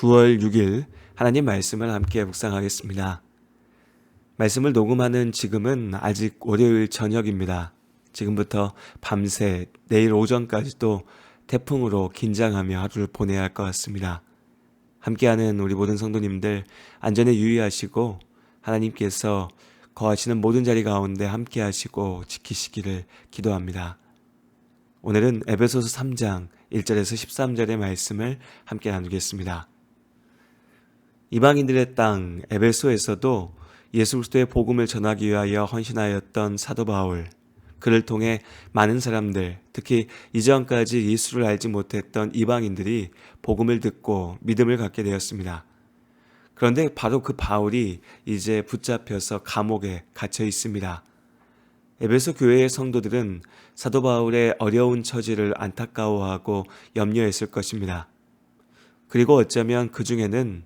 9월 6일 하나님 말씀을 함께 묵상하겠습니다. 말씀을 녹음하는 지금은 아직 월요일 저녁입니다. 지금부터 밤새 내일 오전까지도 태풍으로 긴장하며 하루를 보내야 할 것 같습니다. 함께하는 우리 모든 성도님들 안전에 유의하시고 하나님께서 거하시는 모든 자리 가운데 함께하시고 지키시기를 기도합니다. 오늘은 에베소서 3장 1절에서 13절의 말씀을 함께 나누겠습니다. 이방인들의 땅 에베소에서도 예수 그리스도의 복음을 전하기 위하여 헌신하였던 사도 바울, 그를 통해 많은 사람들, 특히 이전까지 예수를 알지 못했던 이방인들이 복음을 듣고 믿음을 갖게 되었습니다. 그런데 바로 그 바울이 이제 붙잡혀서 감옥에 갇혀 있습니다. 에베소 교회의 성도들은 사도 바울의 어려운 처지를 안타까워하고 염려했을 것입니다. 그리고 어쩌면 그 중에는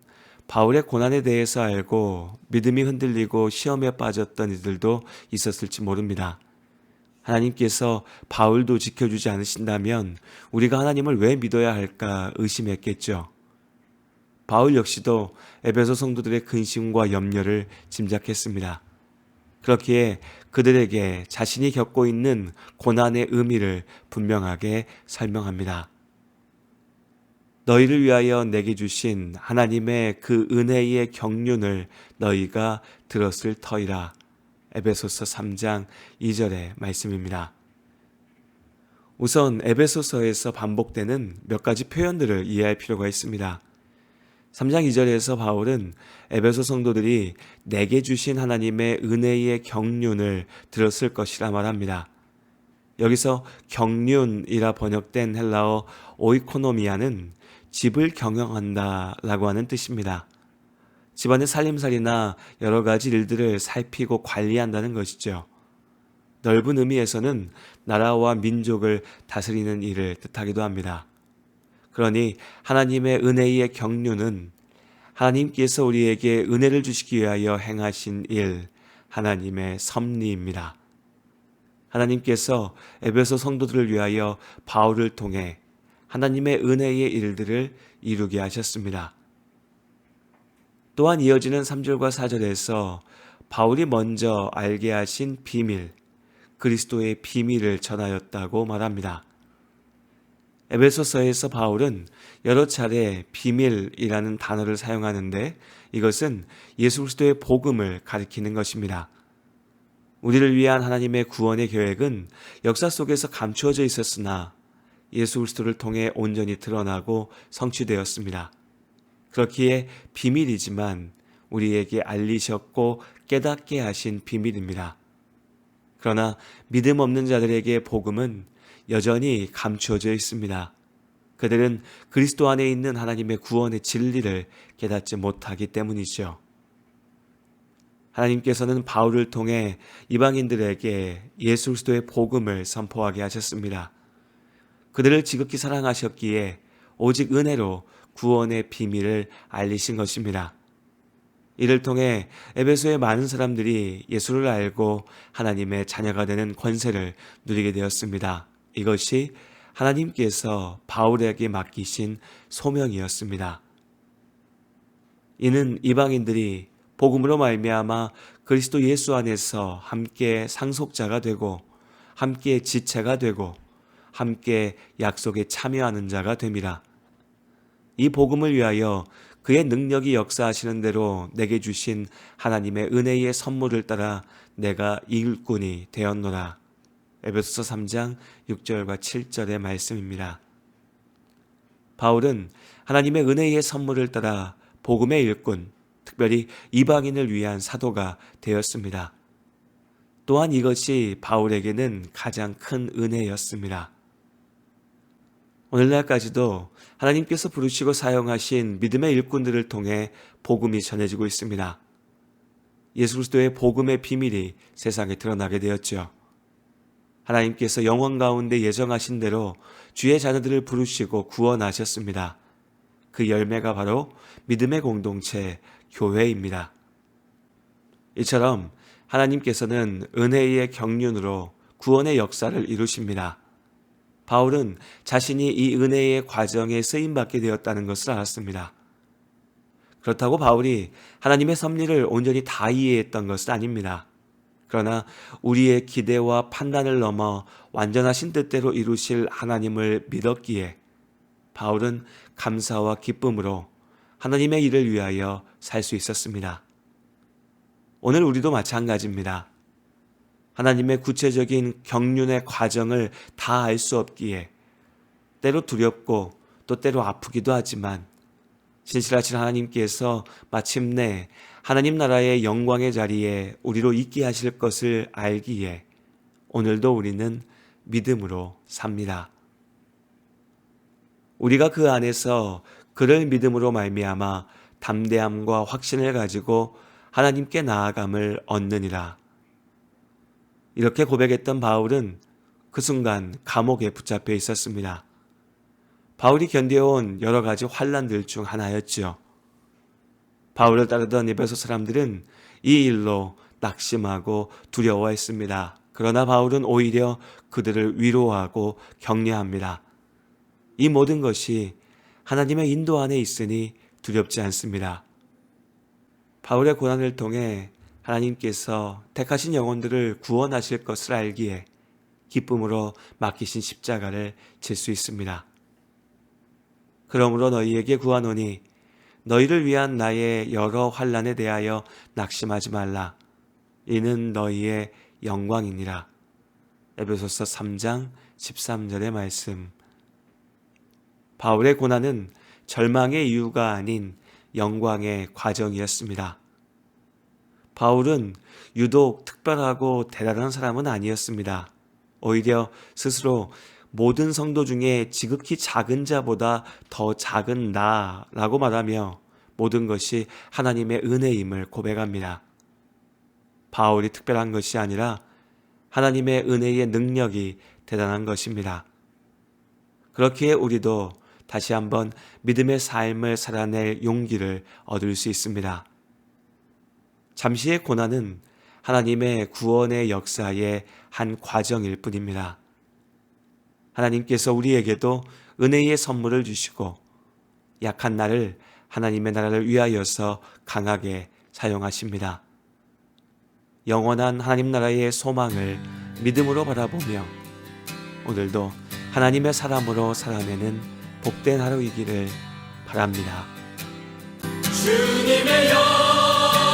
바울의 고난에 대해서 알고 믿음이 흔들리고 시험에 빠졌던 이들도 있었을지 모릅니다. 하나님께서 바울도 지켜주지 않으신다면 우리가 하나님을 왜 믿어야 할까 의심했겠죠. 바울 역시도 에베소 성도들의 근심과 염려를 짐작했습니다. 그렇기에 그들에게 자신이 겪고 있는 고난의 의미를 분명하게 설명합니다. 너희를 위하여 내게 주신 하나님의 그 은혜의 경륜을 너희가 들었을 터이라. 에베소서 3장 2절의 말씀입니다. 우선 에베소서에서 반복되는 몇 가지 표현들을 이해할 필요가 있습니다. 3장 2절에서 바울은 에베소 성도들이 내게 주신 하나님의 은혜의 경륜을 들었을 것이라 말합니다. 여기서 경륜이라 번역된 헬라어 오이코노미아는 집을 경영한다 라고 하는 뜻입니다. 집안의 살림살이나 여러 가지 일들을 살피고 관리한다는 것이죠. 넓은 의미에서는 나라와 민족을 다스리는 일을 뜻하기도 합니다. 그러니 하나님의 은혜의 경륜은 하나님께서 우리에게 은혜를 주시기 위하여 행하신 일, 하나님의 섭리입니다. 하나님께서 에베소 성도들을 위하여 바울을 통해 하나님의 은혜의 일들을 이루게 하셨습니다. 또한 이어지는 3절과 4절에서 바울이 먼저 알게 하신 비밀, 그리스도의 비밀을 전하였다고 말합니다. 에베소서에서 바울은 여러 차례 비밀이라는 단어를 사용하는데 이것은 예수 그리스도의 복음을 가리키는 것입니다. 우리를 위한 하나님의 구원의 계획은 역사 속에서 감추어져 있었으나 예수 그리스도를 통해 온전히 드러나고 성취되었습니다. 그렇기에 비밀이지만 우리에게 알리셨고 깨닫게 하신 비밀입니다. 그러나 믿음 없는 자들에게 복음은 여전히 감추어져 있습니다. 그들은 그리스도 안에 있는 하나님의 구원의 진리를 깨닫지 못하기 때문이죠. 하나님께서는 바울을 통해 이방인들에게 예수 그리스도의 복음을 선포하게 하셨습니다. 그들을 지극히 사랑하셨기에 오직 은혜로 구원의 비밀을 알리신 것입니다. 이를 통해 에베소의 많은 사람들이 예수를 알고 하나님의 자녀가 되는 권세를 누리게 되었습니다. 이것이 하나님께서 바울에게 맡기신 소명이었습니다. 이는 이방인들이 복음으로 말미암아 그리스도 예수 안에서 함께 상속자가 되고 함께 지체가 되고 함께 약속에 참여하는 자가 됨이라. 이 복음을 위하여 그의 능력이 역사하시는 대로 내게 주신 하나님의 은혜의 선물을 따라 내가 일꾼이 되었노라. 에베소서 3장 6절과 7절의 말씀입니다. 바울은 하나님의 은혜의 선물을 따라 복음의 일꾼, 특별히 이방인을 위한 사도가 되었습니다. 또한 이것이 바울에게는 가장 큰 은혜였습니다. 오늘날까지도 하나님께서 부르시고 사용하신 믿음의 일꾼들을 통해 복음이 전해지고 있습니다. 예수 그리스도의 복음의 비밀이 세상에 드러나게 되었죠. 하나님께서 영원 가운데 예정하신 대로 주의 자녀들을 부르시고 구원하셨습니다. 그 열매가 바로 믿음의 공동체, 교회입니다. 이처럼 하나님께서는 은혜의 경륜으로 구원의 역사를 이루십니다. 바울은 자신이 이 은혜의 과정에 쓰임받게 되었다는 것을 알았습니다. 그렇다고 바울이 하나님의 섭리를 온전히 다 이해했던 것은 아닙니다. 그러나 우리의 기대와 판단을 넘어 완전하신 뜻대로 이루실 하나님을 믿었기에 바울은 감사와 기쁨으로 하나님의 일을 위하여 살 수 있었습니다. 오늘 우리도 마찬가지입니다. 하나님의 구체적인 경륜의 과정을 다 알 수 없기에 때로 두렵고 또 때로 아프기도 하지만 신실하신 하나님께서 마침내 하나님 나라의 영광의 자리에 우리로 있게 하실 것을 알기에 오늘도 우리는 믿음으로 삽니다. 우리가 그 안에서 그를 믿음으로 말미암아 담대함과 확신을 가지고 하나님께 나아감을 얻느니라. 이렇게 고백했던 바울은 그 순간 감옥에 붙잡혀 있었습니다. 바울이 견뎌온 여러 가지 환난들 중 하나였지요. 바울을 따르던 에베소 사람들은 이 일로 낙심하고 두려워했습니다. 그러나 바울은 오히려 그들을 위로하고 격려합니다. 이 모든 것이 하나님의 인도 안에 있으니 두렵지 않습니다. 바울의 고난을 통해 하나님께서 택하신 영혼들을 구원하실 것을 알기에 기쁨으로 맡기신 십자가를 질 수 있습니다. 그러므로 너희에게 구하노니 너희를 위한 나의 여러 환난에 대하여 낙심하지 말라. 이는 너희의 영광이니라. 에베소서 3장 13절의 말씀. 바울의 고난은 절망의 이유가 아닌 영광의 과정이었습니다. 바울은 유독 특별하고 대단한 사람은 아니었습니다. 오히려 스스로 모든 성도 중에 지극히 작은 자보다 더 작은 나라고 말하며 모든 것이 하나님의 은혜임을 고백합니다. 바울이 특별한 것이 아니라 하나님의 은혜의 능력이 대단한 것입니다. 그렇기에 우리도 다시 한번 믿음의 삶을 살아낼 용기를 얻을 수 있습니다. 잠시의 고난은 하나님의 구원의 역사의 한 과정일 뿐입니다. 하나님께서 우리에게도 은혜의 선물을 주시고 약한 나를 하나님의 나라를 위하여서 강하게 사용하십니다. 영원한 하나님 나라의 소망을 믿음으로 바라보며 오늘도 하나님의 사람으로 살아내는 복된 하루이기를 바랍니다. 주님의 영